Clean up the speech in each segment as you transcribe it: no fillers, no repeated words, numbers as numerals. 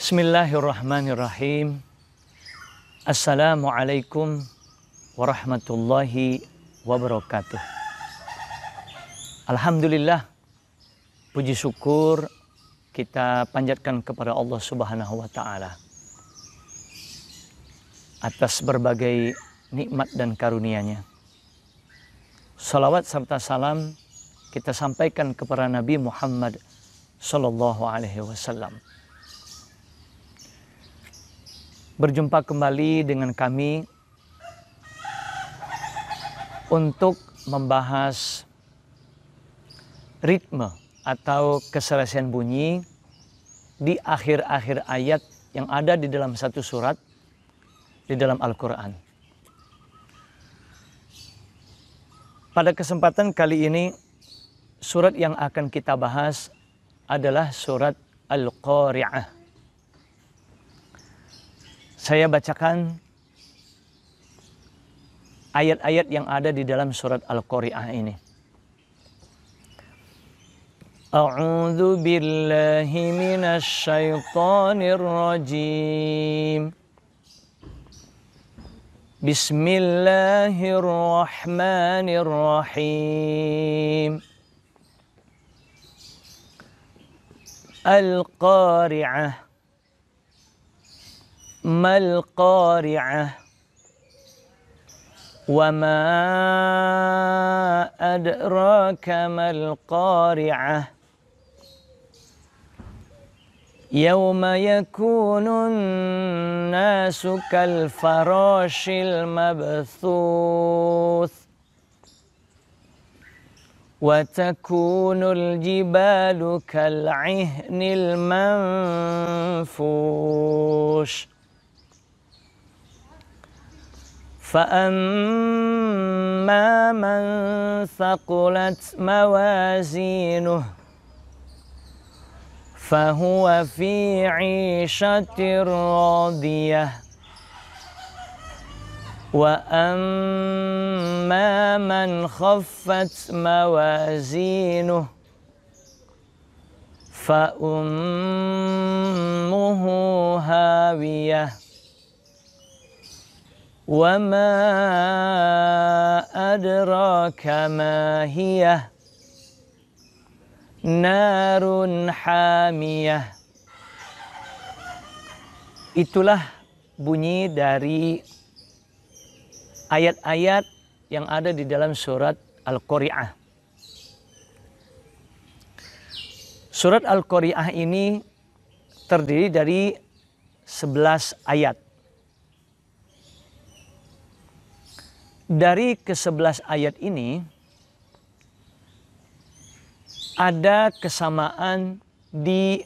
Bismillahirrahmanirrahim. Assalamualaikum warahmatullahi wabarakatuh. Alhamdulillah, puji syukur kita panjatkan kepada Allah Subhanahu wa Ta'ala atas berbagai nikmat dan karunia-Nya. Salawat serta salam kita sampaikan kepada Nabi Muhammad sallallahu alaihi wasallam. Berjumpa kembali dengan kami untuk membahas ritme atau keserasian bunyi di akhir-akhir ayat yang ada di dalam satu surat di dalam Al-Quran. Pada kesempatan kali ini, surat yang akan kita bahas adalah surat Al-Qari'ah. Saya bacakan ayat-ayat yang ada di dalam surat Al-Qari'ah ini. A'udzu billahi minasy syaithanir rajim. Bismillahirrahmanirrahim. Al-Qari'ah. Mal qari'ah wa ma adraka mal qari'ah yawma yakunun nasu kal farashil mabthuth wa takunul jibalu kal 'ihnil manfush. فَأَمَّا مَنْ ثَقُلَتْ مَوَازِينُهُ فَهُوَ فِي عِيشَةٍ رَاضِيَةٍ وَأَمَّا مَنْ خَفَّتْ مَوَازِينُهُ فَأُمُّهُ هَاوِيَةٌ وَمَا أَدْرَاكَ مَا هِيَهْ نَارٌ حَامِيَةٌ. Itulah bunyi dari ayat-ayat yang ada di dalam surat Al-Qari'ah. Surat Al-Qari'ah ini terdiri dari 11 ayat. Dari ke-11 ayat ini ada kesamaan di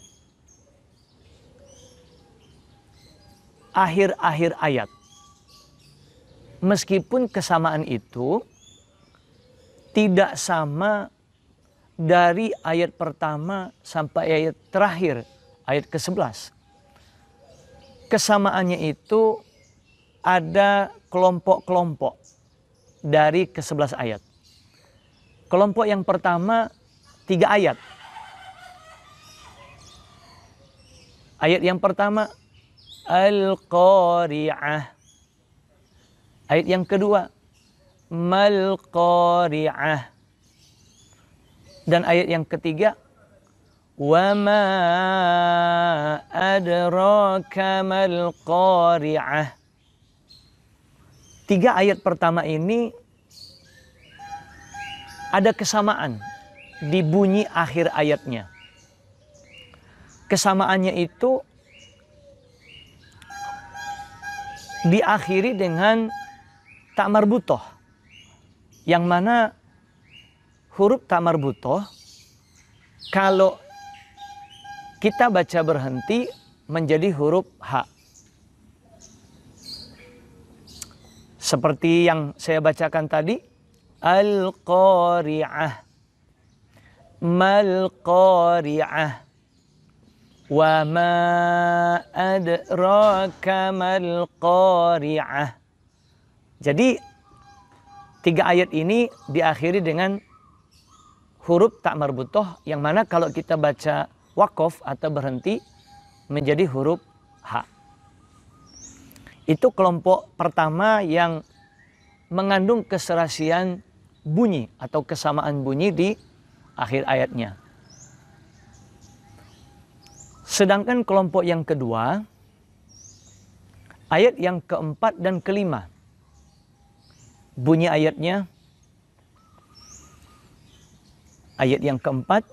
akhir-akhir ayat. Meskipun kesamaan itu tidak sama dari ayat pertama sampai ayat terakhir, ayat ke-11. Kesamaannya itu ada kelompok-kelompok dari ke-11 ayat. Kelompok yang pertama 3 ayat. Ayat yang pertama Al-Qari'ah. Ayat yang kedua Mal Qari'ah. Dan ayat yang ketiga Wa ma adraka mal Qari'ah. 3 ayat pertama ini ada kesamaan di bunyi akhir ayatnya. Kesamaannya itu diakhiri dengan ta marbutoh, yang mana huruf ta marbutoh kalau kita baca berhenti menjadi huruf H. Seperti yang saya bacakan tadi, Al-Qari'ah, Mal Qari'ah, wa ma adraka mal Qari'ah. Jadi 3 ayat ini diakhiri dengan huruf ta marbutoh, yang mana kalau kita baca waqaf atau berhenti menjadi huruf H. Itu kelompok pertama yang mengandung keserasian bunyi atau kesamaan bunyi di akhir ayatnya. Sedangkan kelompok yang kedua, ayat yang keempat dan kelima. Bunyi ayatnya, ayat yang keempat,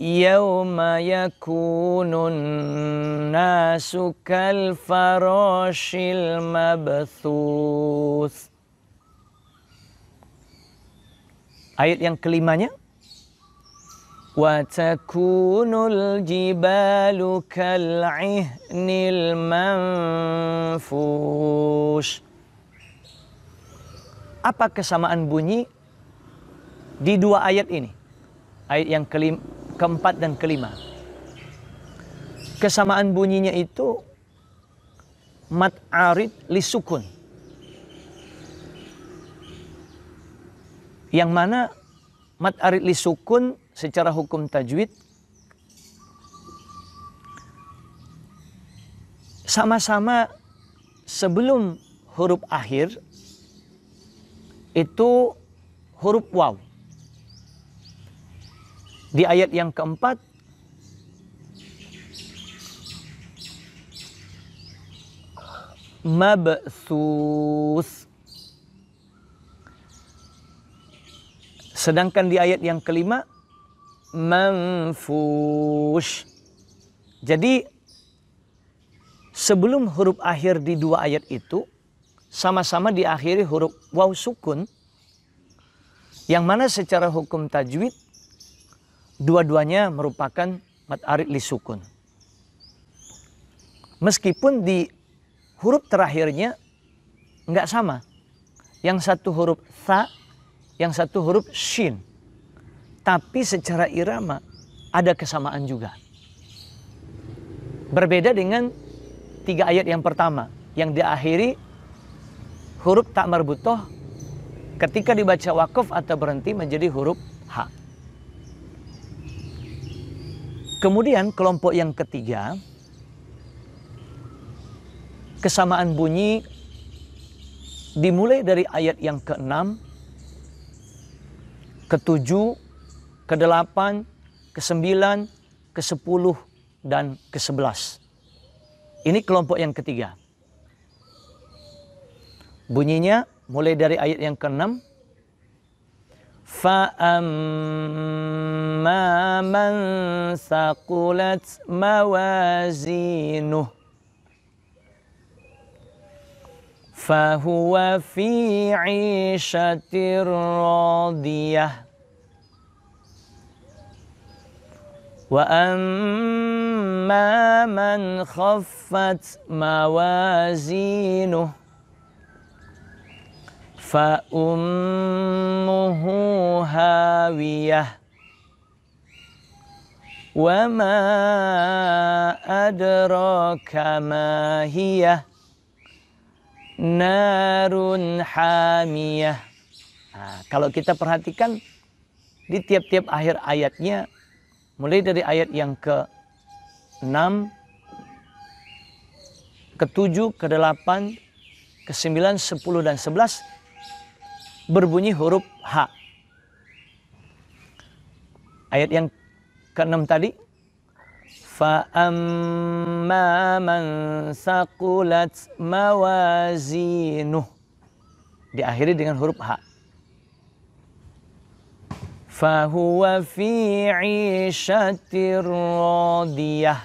Yauma yakunun nasu kal farashil mabthuth. Ayat yang kelimanya, wa takunul jibalu kal'ihnil manfush. Apa kesamaan bunyi di dua ayat ini? Ayat yang keempat dan kelima. Kesamaan bunyinya itu mad arid li sukun. Yang mana mad arid li sukun secara hukum tajwid sama-sama sebelum huruf akhir itu huruf waw. Di ayat yang keempat, mabthuth. Sedangkan di ayat yang kelima, manfush. Jadi sebelum huruf akhir di dua ayat itu sama-sama diakhiri huruf waw sukun, yang mana secara hukum tajwid dua-duanya merupakan mad arid li sukun. Meskipun di huruf terakhirnya enggak sama. Yang satu huruf tha, yang satu huruf shin. Tapi secara irama ada kesamaan juga. Berbeda dengan tiga ayat yang pertama yang diakhiri huruf tak marbutoh ketika dibaca wakaf atau berhenti menjadi huruf H. Kemudian kelompok yang ketiga, kesamaan bunyi dimulai dari ayat yang ke-6, ke-7, ke-8, ke-9, ke-10, dan ke-11. Ini kelompok yang ketiga. Bunyinya mulai dari ayat yang ke-6, فَأَمَّا مَنْ ثَقُلَتْ مَوَازِينُهُ فَهُوَ فِي عِيشَةٍ رَاضِيَةٍ وَأَمَّا مَنْ خَفَّتْ مَوَازِينُهُ فَأُمُّهُ هَاوِيَةٌ وَمَا أَدْرَاكَ مَا هِيَهْ نَارٌ حَامِيَةٌ. Nah, kalau kita perhatikan di tiap-tiap akhir ayatnya, mulai dari ayat yang ke-6, ke-7, ke-8, ke-9, 10, dan 11 berbunyi huruf H. Ayat yang ke-6 tadi, فَأَمَّا مَنْ ثَقُلَتْ مَوَازِينُهُ, diakhiri dengan huruf H. فَهُوَ فِي عِيشَةٍ رَاضِيَةٍ.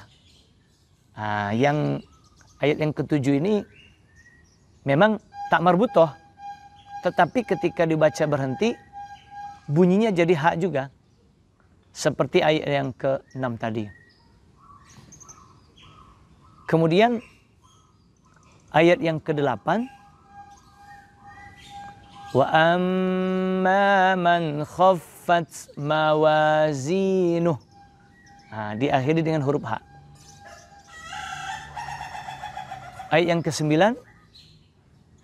Nah, yang ayat yang ke-7 ini memang tak marbutoh, tetapi ketika dibaca berhenti bunyinya jadi H juga, seperti ayat yang ke-6 tadi. Kemudian ayat yang ke-8, wa amma man khaffat mawazinuh, nah, diakhiri dengan huruf H. Ayat yang ke-9,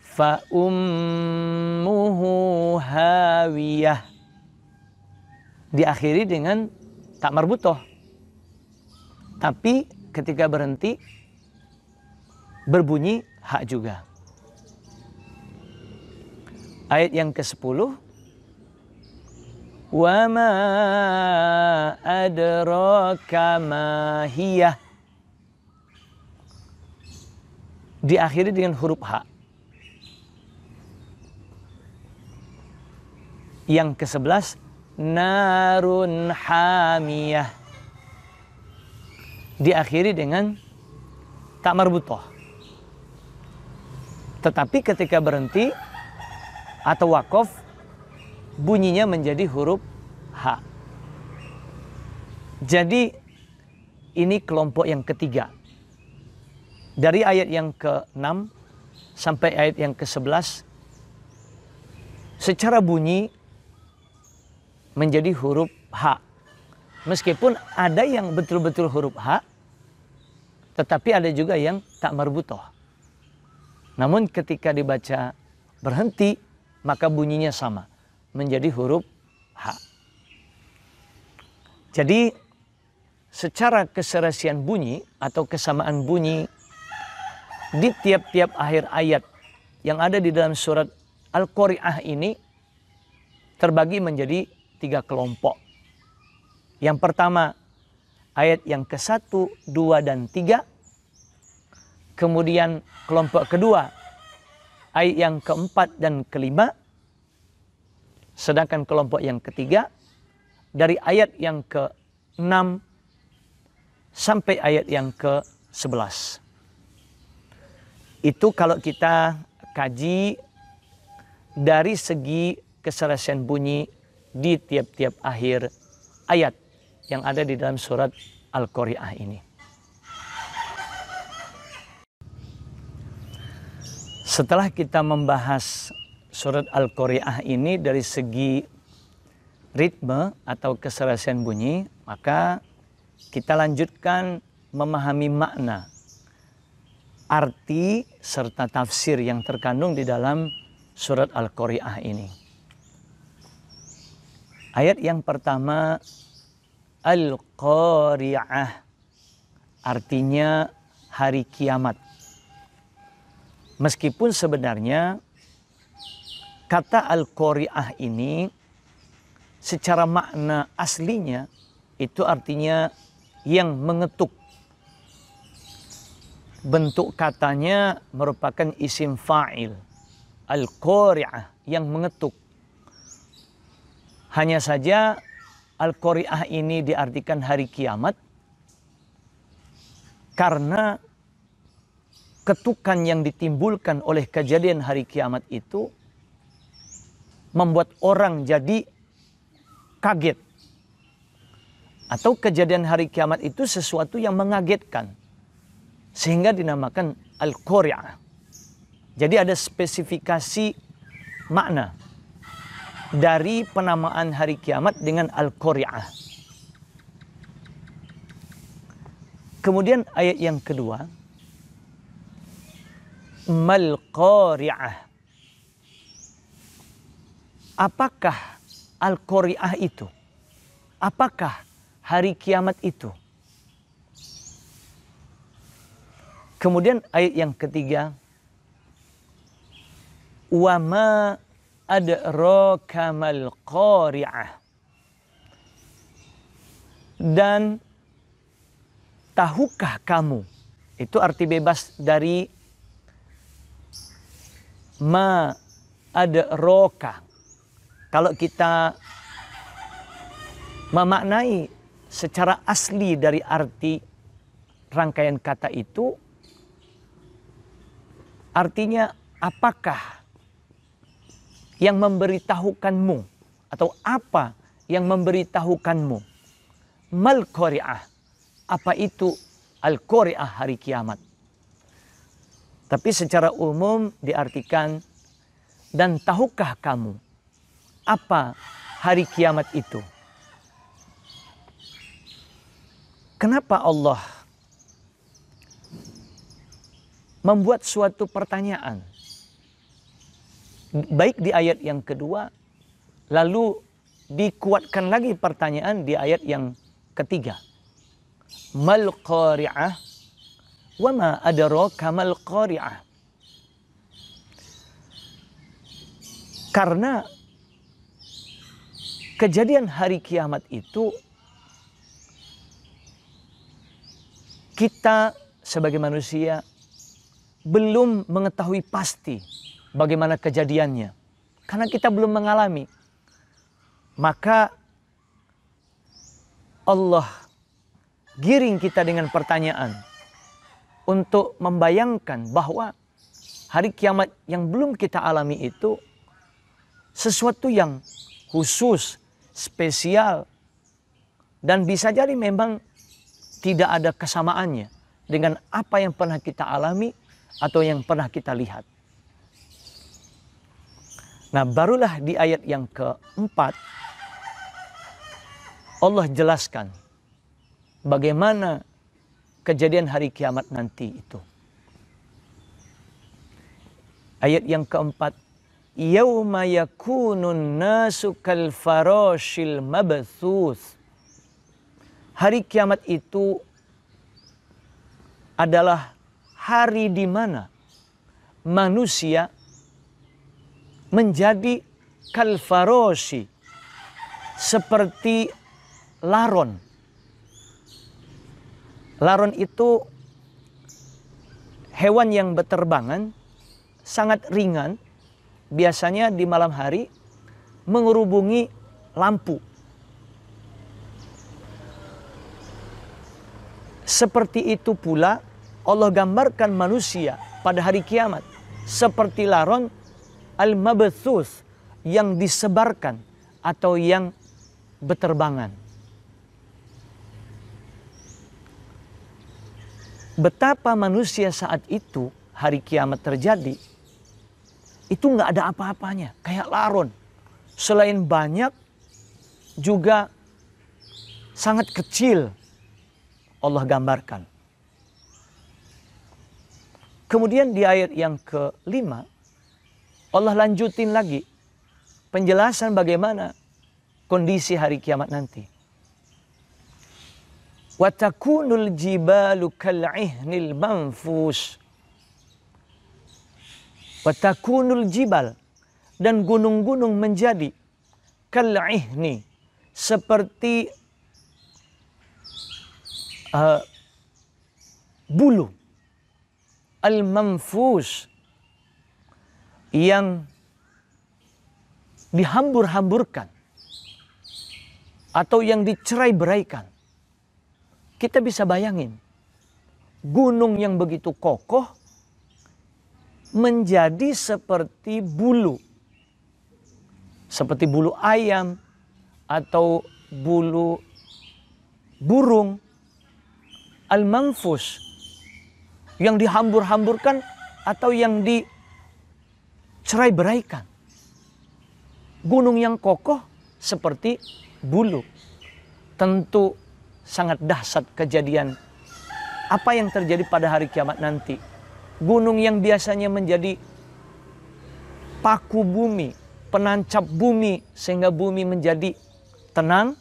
fa ummuhu hawiyah, diakhiri dengan tak marbutoh, tapi ketika berhenti berbunyi ha juga. Ayat yang ke-10, wa ma adraka ma hiyah, diakhiri dengan huruf ha. Yang ke-11, narun hamiyah, diakhiri dengan tak marbutoh. Tetapi ketika berhenti atau wakof, bunyinya menjadi huruf ha. Jadi ini kelompok yang ketiga. Dari ayat yang ke-6 sampai ayat yang ke-11, secara bunyi menjadi huruf ha. Meskipun ada yang betul-betul huruf ha, tetapi ada juga yang tak marbutoh. Namun ketika dibaca berhenti, maka bunyinya sama, menjadi huruf ha. Jadi secara keserasian bunyi atau kesamaan bunyi di tiap-tiap akhir ayat yang ada di dalam surat Al-Qari'ah ini terbagi menjadi 3 kelompok. Yang pertama, ayat yang ke-1, 2, dan 3. Kemudian kelompok kedua, ayat yang ke-4 dan ke-5. Sedangkan kelompok yang ketiga, dari ayat yang ke-6 sampai ayat yang ke-11. Itu kalau kita kaji dari segi keserasian bunyi di tiap-tiap akhir ayat yang ada di dalam surat Al-Qari'ah ini. Setelah kita membahas surat Al-Qari'ah ini dari segi ritme atau keserasian bunyi, maka kita lanjutkan memahami makna, arti, serta tafsir yang terkandung di dalam surat Al-Qari'ah ini. Ayat yang pertama, Al-Qari'ah, artinya hari kiamat. Meskipun sebenarnya kata Al-Qari'ah ini secara makna aslinya itu artinya yang mengetuk. Bentuk katanya merupakan isim fa'il. Al-Qari'ah, yang mengetuk. Hanya saja Al-Qari'ah ini diartikan hari kiamat karena ketukan yang ditimbulkan oleh kejadian hari kiamat itu membuat orang jadi kaget. Atau kejadian hari kiamat itu sesuatu yang mengagetkan, sehingga dinamakan Al-Qari'ah. Jadi ada spesifikasi makna dari penamaan hari kiamat dengan Al-Qari'ah. Kemudian ayat yang kedua, Mal Qari'ah. Apakah Al-Qari'ah itu? Apakah hari kiamat itu? Kemudian ayat yang ketiga, Wa ma adraka mal qari'ah. Dan tahukah kamu? Itu arti bebas dari ma adraka. Kalau kita memaknai secara asli dari arti rangkaian kata itu, artinya apakah yang memberitahukanmu, atau apa yang memberitahukanmu? Mal Qari'ah. Apa itu Al-Qari'ah, hari kiamat? Tapi secara umum diartikan, dan tahukah kamu apa hari kiamat itu? Kenapa Allah membuat suatu pertanyaan baik di ayat yang kedua, lalu dikuatkan lagi pertanyaan di ayat yang ketiga. Mal Qari'ah, Wa ma adraka mal qari'ah. Karena kejadian hari kiamat itu kita sebagai manusia belum mengetahui pasti bagaimana kejadiannya. Karena kita belum mengalami. Maka Allah giring kita dengan pertanyaan untuk membayangkan bahwa hari kiamat yang belum kita alami itu sesuatu yang khusus, spesial, dan bisa jadi memang tidak ada kesamaannya dengan apa yang pernah kita alami atau yang pernah kita lihat. Nah, barulah di ayat yang keempat Allah jelaskan bagaimana kejadian hari kiamat nanti itu. Ayat yang keempat, yauma yakunun nasu kal farashil mabthus. Hari kiamat itu adalah hari di mana manusia menjadi kal farashi, seperti laron. Laron itu hewan yang berterbangan, sangat ringan, biasanya di malam hari mengerubungi lampu. Seperti itu pula Allah gambarkan manusia pada hari kiamat seperti laron al-mabthus yang disebarkan atau yang berterbangan. Betapa manusia saat itu hari kiamat terjadi itu nggak ada apa-apanya, kayak laron. Selain banyak juga sangat kecil Allah gambarkan. Kemudian di ayat yang kelima Allah lanjutin lagi penjelasan bagaimana kondisi hari kiamat nanti. Wa takunul jibalu kal'ihnil manfus. Wa takunul jibal, dan gunung-gunung menjadi kal'ihni, seperti bulu al-manfus yang dihambur-hamburkan atau yang dicerai-beraikan. Kita bisa bayangin gunung yang begitu kokoh menjadi seperti bulu ayam atau bulu burung al-manfus yang dihambur-hamburkan atau yang dicerai-beraikan. Gunung yang kokoh seperti bulu. Tentu sangat dahsyat kejadian apa yang terjadi pada hari kiamat nanti. Gunung yang biasanya menjadi paku bumi, penancap bumi sehingga bumi menjadi tenang,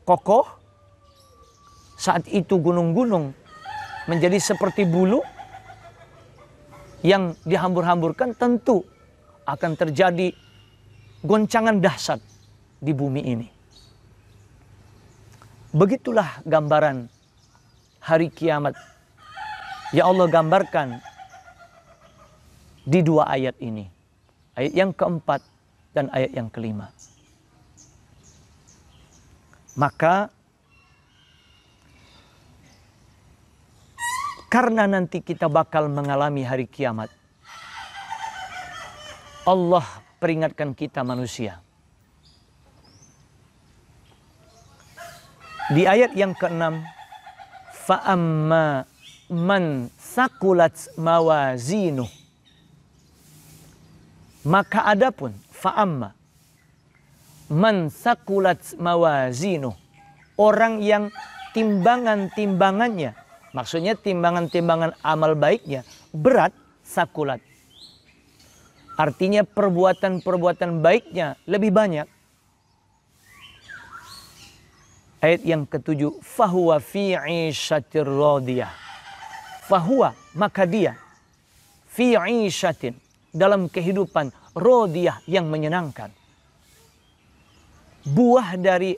kokoh. Saat itu gunung-gunung menjadi seperti bulu yang dihambur-hamburkan, tentu akan terjadi goncangan dahsyat di bumi ini. Begitulah gambaran hari kiamat yang Allah gambarkan di dua ayat ini. Ayat yang keempat dan ayat yang kelima. Maka karena nanti kita bakal mengalami hari kiamat, Allah peringatkan kita manusia. Di ayat yang ke-6, fa'amma man sakulat mawazinuh. Maka adapun fa'amma man sakulat mawazinuh, orang yang timbangan-timbangannya, maksudnya timbangan-timbangan amal baiknya berat, sakulat. Artinya perbuatan-perbuatan baiknya lebih banyak. Ayat yang ke-7, fahuwa fi 'ishatir radiyah. fahuwa, maka dia fi 'ishatin, dalam kehidupan rodiyah yang menyenangkan. Buah dari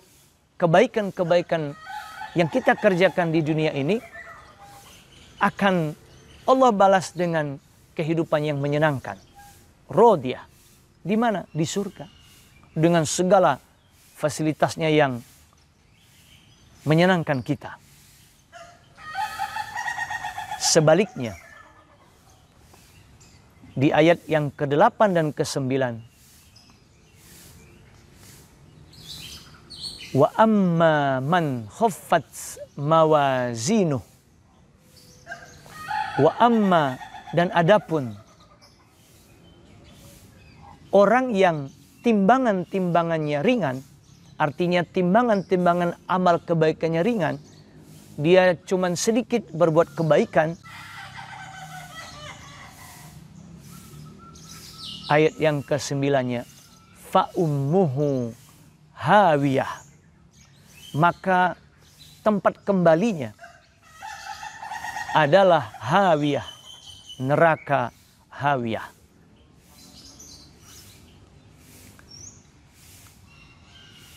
kebaikan-kebaikan yang kita kerjakan di dunia ini akan Allah balas dengan kehidupan yang menyenangkan. Rodiyah. Di mana? Di surga. Dengan segala fasilitasnya yang menyenangkan kita. Sebaliknya, di ayat yang ke-8 dan ke-9, wa amma man khaffat mawazinuh, wa amma, dan adapun orang yang timbangan-timbangannya ringan, artinya timbangan-timbangan amal kebaikannya ringan, dia cuman sedikit berbuat kebaikan. Ayat yang ke-9-nya, fa ummuhu hawiyah, maka tempat kembalinya adalah hawiyah, neraka hawiyah.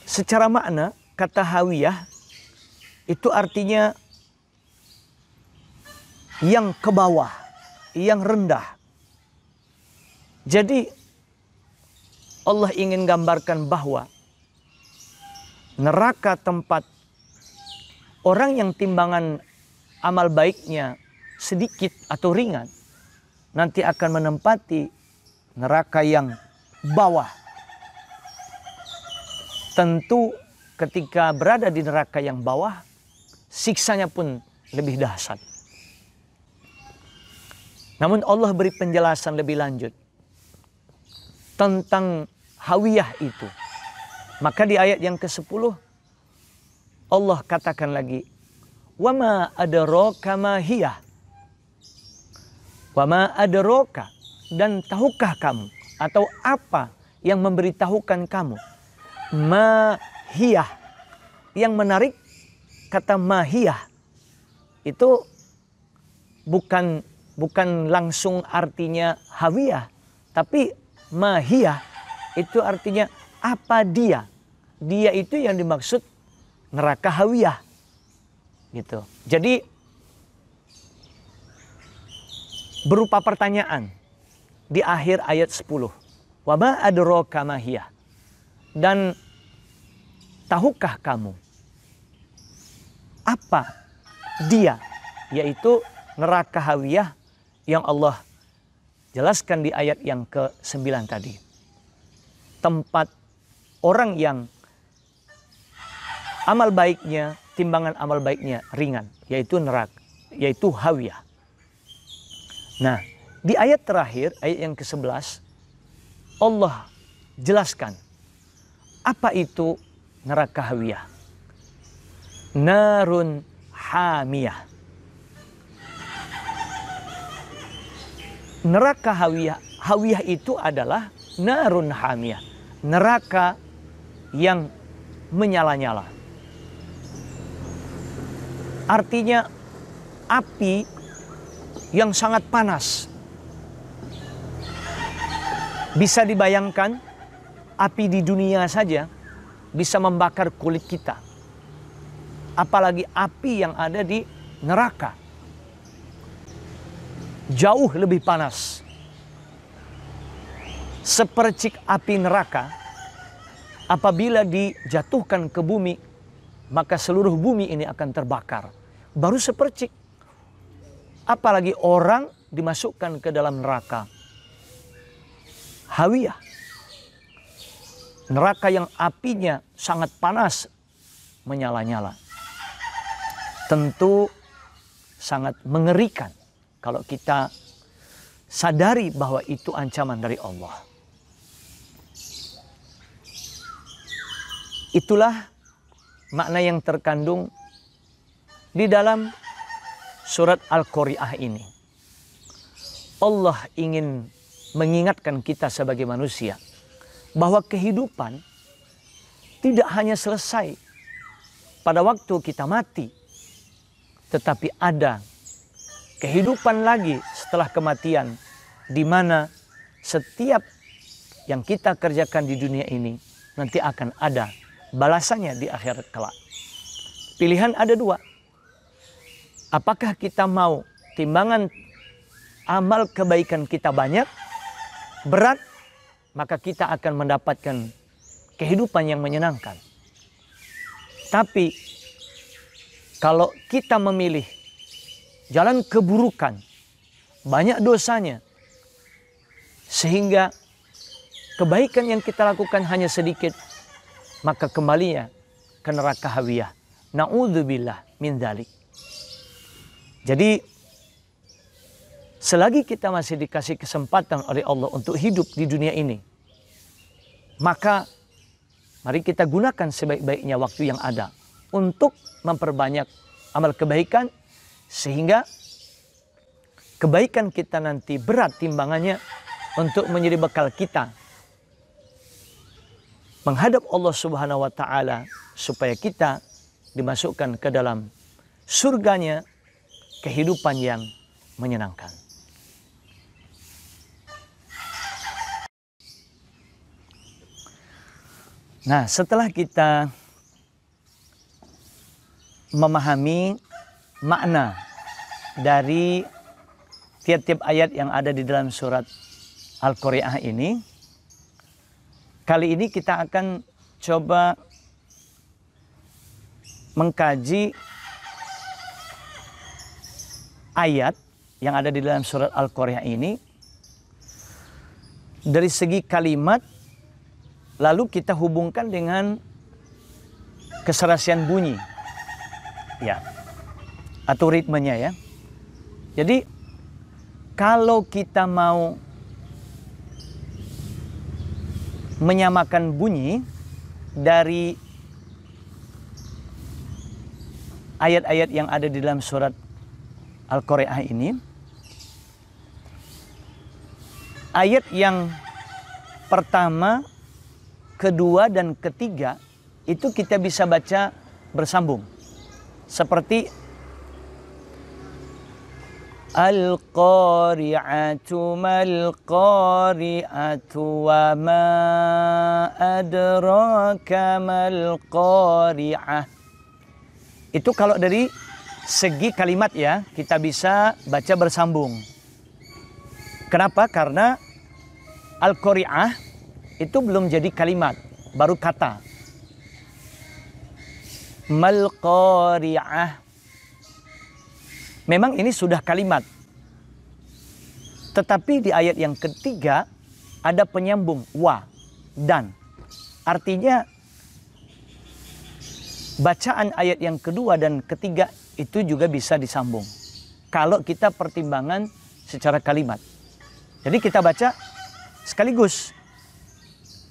Secara makna, kata hawiyah itu artinya yang ke bawah, yang rendah. Jadi Allah ingin gambarkan bahwa neraka tempat orang yang timbangan amal baiknya sedikit atau ringan, nanti akan menempati neraka yang bawah. Tentu ketika berada di neraka yang bawah, siksanya pun lebih dahsyat. Namun Allah beri penjelasan lebih lanjut tentang hawiyah itu. Maka di ayat yang ke-10 Allah katakan lagi, wa ma adraka ma hiya, wa ma adraka, dan tahukah kamu, atau apa yang memberitahukan kamu, ma hiyah. Yang menarik, kata ma hiyah itu bukan langsung artinya hawiyah, tapi ma hiyah itu artinya apa dia. Dia itu yang dimaksud neraka hawiyah. Gitu. Jadi berupa pertanyaan di akhir ayat 10. Wa ma adraka ma hiyah. Dan tahukah kamu apa dia, yaitu neraka hawiyah yang Allah jelaskan di ayat yang ke-9 tadi. Tempat orang yang amal baiknya, timbangan amal baiknya ringan, yaitu neraka, yaitu hawiyah. Nah, di ayat terakhir, ayat yang ke-11, Allah jelaskan apa itu neraka hawiyah. Narun hamiyah. Neraka hawiyah itu adalah narun hamiyah, neraka yang menyala-nyala. Artinya api yang sangat panas. Bisa dibayangkan, api di dunia saja bisa membakar kulit kita. Apalagi api yang ada di neraka. Jauh lebih panas. Sepercik api neraka, apabila dijatuhkan ke bumi, maka seluruh bumi ini akan terbakar. Baru sepercik. Apalagi orang dimasukkan ke dalam neraka hawiyah. Neraka yang apinya sangat panas, menyala-nyala. Tentu sangat mengerikan kalau kita sadari bahwa itu ancaman dari Allah. Itulah makna yang terkandung di dalam surat Al-Qari'ah ini. Allah ingin mengingatkan kita sebagai manusia bahwa kehidupan tidak hanya selesai pada waktu kita mati, tetapi ada kehidupan lagi setelah kematian, di mana setiap yang kita kerjakan di dunia ini nanti akan ada balasannya di akhirat kelak. Pilihan ada dua. Apakah kita mau timbangan amal kebaikan kita banyak, berat, maka kita akan mendapatkan kehidupan yang menyenangkan. Tapi kalau kita memilih jalan keburukan, banyak dosanya, sehingga kebaikan yang kita lakukan hanya sedikit, maka kembalinya ke neraka hawiyah. Na'udzubillah min dzalik. Jadi selagi kita masih dikasih kesempatan oleh Allah untuk hidup di dunia ini, maka mari kita gunakan sebaik-baiknya waktu yang ada untuk memperbanyak amal kebaikan, sehingga kebaikan kita nanti berat timbangannya untuk menjadi bekal kita menghadap Allah Subhanahu wa Ta'ala, supaya kita dimasukkan ke dalam surganya, kehidupan yang menyenangkan. Nah, setelah kita memahami makna dari tiap-tiap ayat yang ada di dalam surat Al-Qari'ah ini, kali ini kita akan coba mengkaji ayat yang ada di dalam surat Al-Qari'ah ini dari segi kalimat, lalu kita hubungkan dengan keserasian bunyi, ya, atau ritmenya, ya. Jadi kalau kita mau menyamakan bunyi dari ayat-ayat yang ada di dalam surat Al-Qari'ah ini, ayat yang pertama, kedua, dan ketiga itu kita bisa baca bersambung. Seperti Al-Qari'atu mal-Qari'atu wa ma adraka mal-Qari'ah. Itu kalau dari segi kalimat, ya, kita bisa baca bersambung. Kenapa? Karena Al-Qari'ah itu belum jadi kalimat, baru kata. Mal-Qari'ah. Memang ini sudah kalimat. Tetapi di ayat yang ketiga ada penyambung wa, dan. Artinya bacaan ayat yang kedua dan ketiga itu juga bisa disambung kalau kita pertimbangan secara kalimat. Jadi kita baca sekaligus.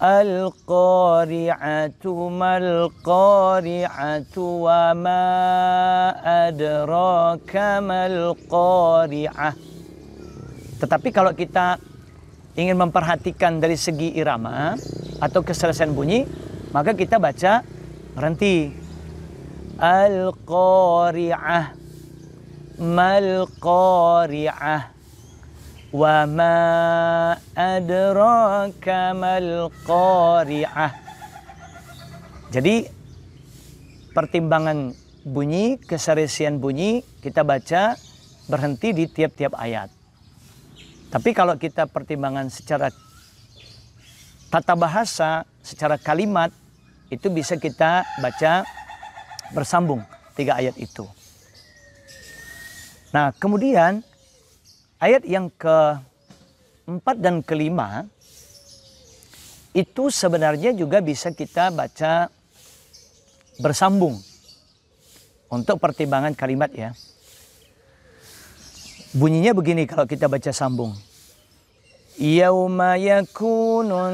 Al-Qari'atu mal-Qari'atu wa ma adraka mal-Qari'ah. Tetapi kalau kita ingin memperhatikan dari segi irama atau keselesaian bunyi, maka kita baca berhenti. Al-Qari'ah mal-Qari'ah wa ma adraka mal-Qari'ah. Jadi pertimbangan bunyi, keserasian bunyi kita baca berhenti di tiap-tiap ayat. Tapi kalau kita pertimbangan secara tata bahasa, secara kalimat, itu bisa kita baca bersambung 3 ayat itu. Nah, kemudian ayat yang keempat dan kelima itu sebenarnya juga bisa kita baca bersambung untuk pertimbangan kalimat, ya. Bunyinya begini kalau kita baca sambung. Yauma yakunun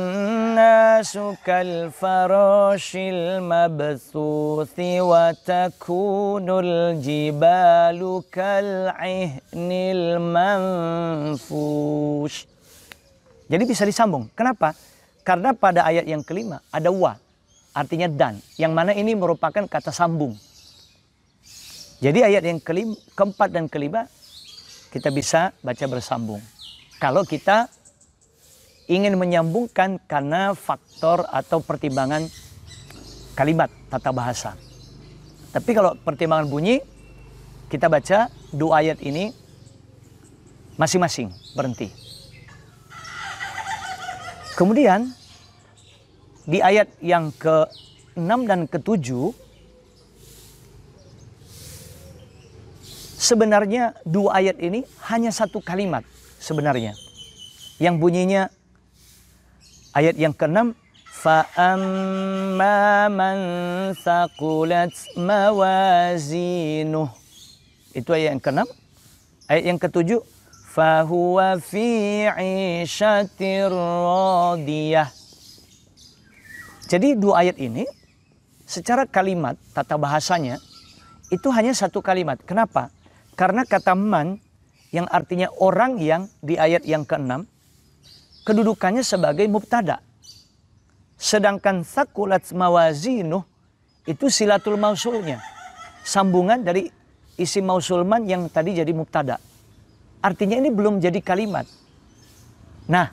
nasu kal farashil mabthuthi wa takunul jibalu kal ihnil manfush. Jadi bisa disambung. Kenapa? Karena pada ayat yang kelima ada wa, artinya dan, yang mana ini merupakan kata sambung. Jadi ayat yang keempat dan kelima kita bisa baca bersambung. Kalau kita ingin menyambungkan karena faktor atau pertimbangan kalimat tata bahasa. Tapi kalau pertimbangan bunyi, kita baca dua ayat ini masing-masing berhenti. Kemudian di ayat yang ke-6 dan ke-7 sebenarnya dua ayat ini hanya satu kalimat sebenarnya. Yang bunyinya ayat yang ke-6, فَأَمَّا مَنْ ثَقُلَتْ مَوَازِينُهُ. Itu ayat yang ke-6. Ayat yang ke-7, فَهُوَ فِي عِيشَةٍ رَاضِيَةٍ. Jadi dua ayat ini secara kalimat tata bahasanya itu hanya satu kalimat. Kenapa? Karena kata man yang artinya orang yang di ayat yang ke-6 kedudukannya sebagai mubtada. Sedangkan thaqulat mawazinuh itu silatul mausulnya. Sambungan dari isim mausul man yang tadi jadi mubtada. Artinya ini belum jadi kalimat. Nah,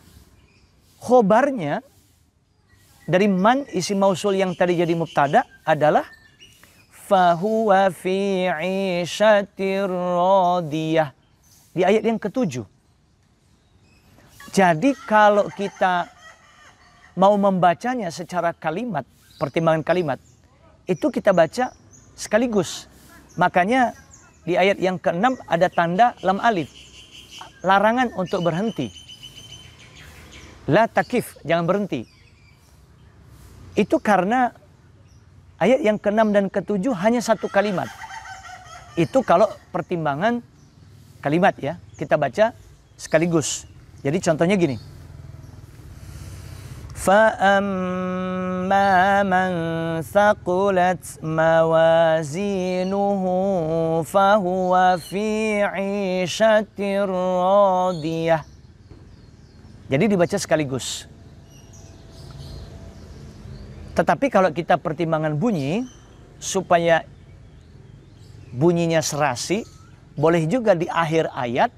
khobarnya dari man isim mausul yang tadi jadi mubtada adalah fahuwa fi 'ishatir radiyah di ayat yang ke-7. Jadi kalau kita mau membacanya secara kalimat, pertimbangan kalimat, itu kita baca sekaligus. Makanya di ayat yang ke-6 ada tanda lam alif. Larangan untuk berhenti. La takif, jangan berhenti. Itu karena ayat yang ke-6 dan ke-7 hanya satu kalimat. Itu kalau pertimbangan kalimat ya, kita baca sekaligus. Jadi contohnya gini. فَأَمَّا مَنْ ثَقُلَتْ مَوَازِينُهُ فَهُوَ فِي عِيشَةٍ رَاضِيَةٍ. Jadi dibaca sekaligus. Tetapi kalau kita pertimbangan bunyi, supaya bunyinya serasi, boleh juga di akhir ayat,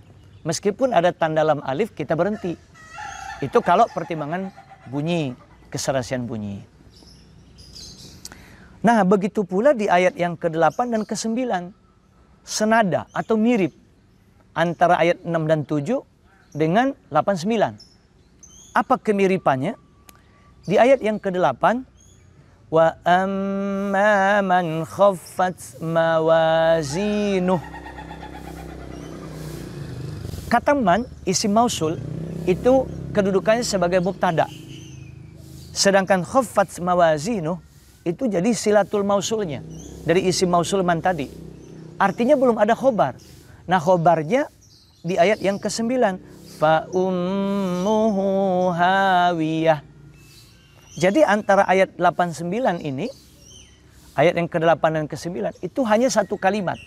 meskipun ada tanda lam alif, kita berhenti. Itu kalau pertimbangan bunyi, keserasian bunyi. Nah, begitu pula di ayat yang ke-8 dan ke-9. Senada atau mirip antara ayat 6 dan 7 dengan 8, 9. Apa kemiripannya? Di ayat yang ke-8, wa amma man khaffat mawazinuh. Kata man, isim mausul, itu kedudukannya sebagai mubtada. Sedangkan khaffat mawazinuh itu jadi silatul mausulnya dari isim mausul man tadi. Artinya belum ada khobar. Nah, khobarnya di ayat yang ke-9, fa ummuhu hawiyah. Jadi antara ayat 8-9 ini, ayat yang ke-8 dan ke-9 itu hanya satu kalimat.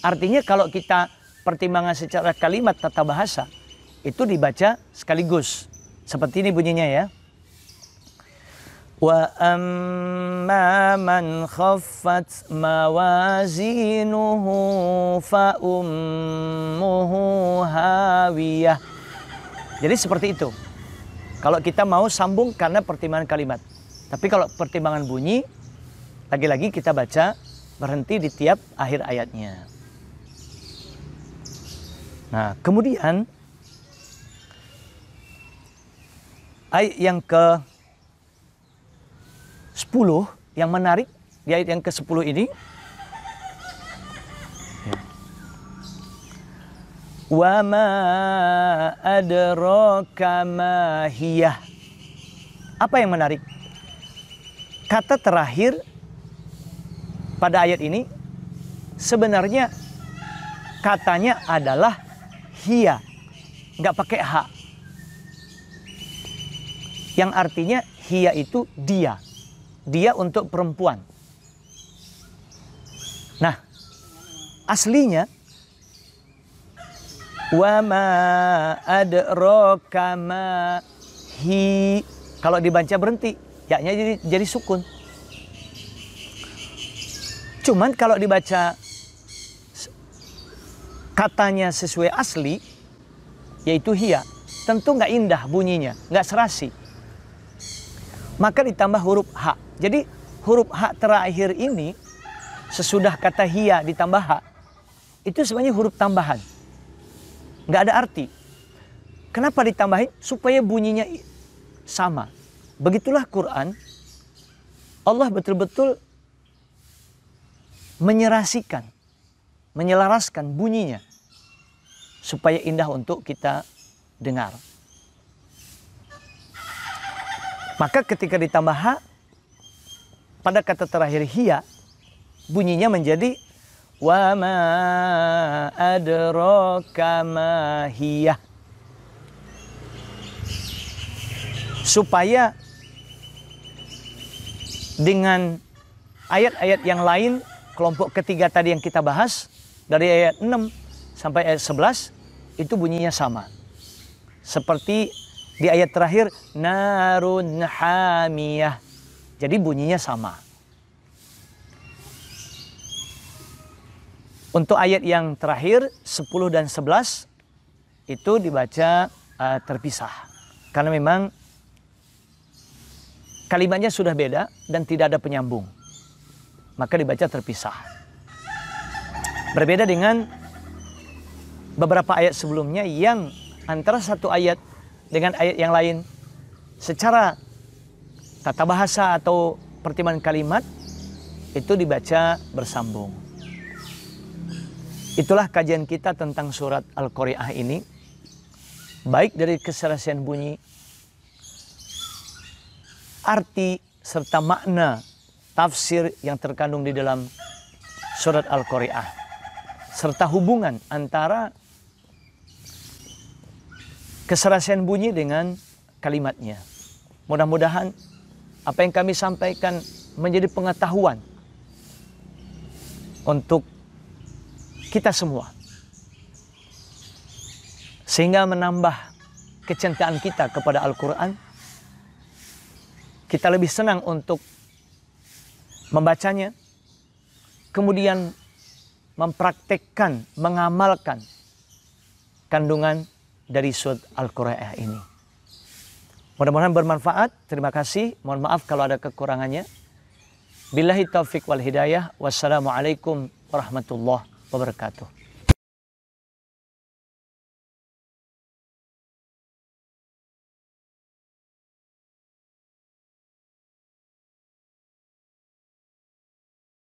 Artinya kalau kita pertimbangan secara kalimat tata bahasa, itu dibaca sekaligus. Seperti ini bunyinya ya. Wa amma man khaffat mawazinuhu fa ummuhu hawiyah. Jadi seperti itu. Kalau kita mau sambung karena pertimbangan kalimat. Tapi kalau pertimbangan bunyi, lagi-lagi kita baca berhenti di tiap akhir ayatnya. Nah, kemudian ayat yang ke-10 yang menarik di ayat yang ke-10 ini, wa ma adraka ma hiyah. Apa yang menarik? Kata terakhir pada ayat ini sebenarnya katanya adalah hiya, nggak pakai ha. Yang artinya hiya itu dia. Dia untuk perempuan. Nah, aslinya wa ma adraka ma hi. Kalau dibaca berhenti, ya-nya jadi sukun. Cuman kalau dibaca katanya sesuai asli, yaitu hiya, tentu nggak indah bunyinya, nggak serasi. Maka ditambah huruf ha. Jadi huruf ha terakhir ini sesudah kata hiya ditambah ha, itu sebenarnya huruf tambahan, nggak ada arti. Kenapa ditambahin? Supaya bunyinya sama. Begitulah Quran. Allah betul-betul menyerasikan, menyelaraskan bunyinya supaya indah untuk kita dengar. Maka ketika ditambah ha pada kata terakhir hiya, bunyinya menjadi wa ma adraka ma hiya. Supaya dengan ayat-ayat yang lain, kelompok ketiga tadi yang kita bahas, dari ayat 6 sampai ayat 11, itu bunyinya sama. Seperti di ayat terakhir, narun hamiyah. Jadi bunyinya sama. Untuk ayat yang terakhir, 10 dan 11, itu dibaca terpisah. Karena memang kalimatnya sudah beda dan tidak ada penyambung. Maka dibaca terpisah. Berbeda dengan beberapa ayat sebelumnya yang antara satu ayat dengan ayat yang lain secara tata bahasa atau pertimbangan kalimat itu dibaca bersambung. Itulah kajian kita tentang surat Al-Qari'ah ini. Baik dari keserasian bunyi, arti serta makna tafsir yang terkandung di dalam surat Al-Qari'ah, serta hubungan antara keserasian bunyi dengan kalimatnya. Mudah-mudahan apa yang kami sampaikan menjadi pengetahuan untuk kita semua, sehingga menambah kecintaan kita kepada Al-Quran. Kita lebih senang untuk membacanya, kemudian mempraktekkan, mengamalkan kandungan dari surat Al-Qari'ah ini. Mudah-mudahan bermanfaat. Terima kasih. Mohon maaf kalau ada kekurangannya. Billahi taufiq wal hidayah. Wassalamualaikum warahmatullahi wabarakatuh.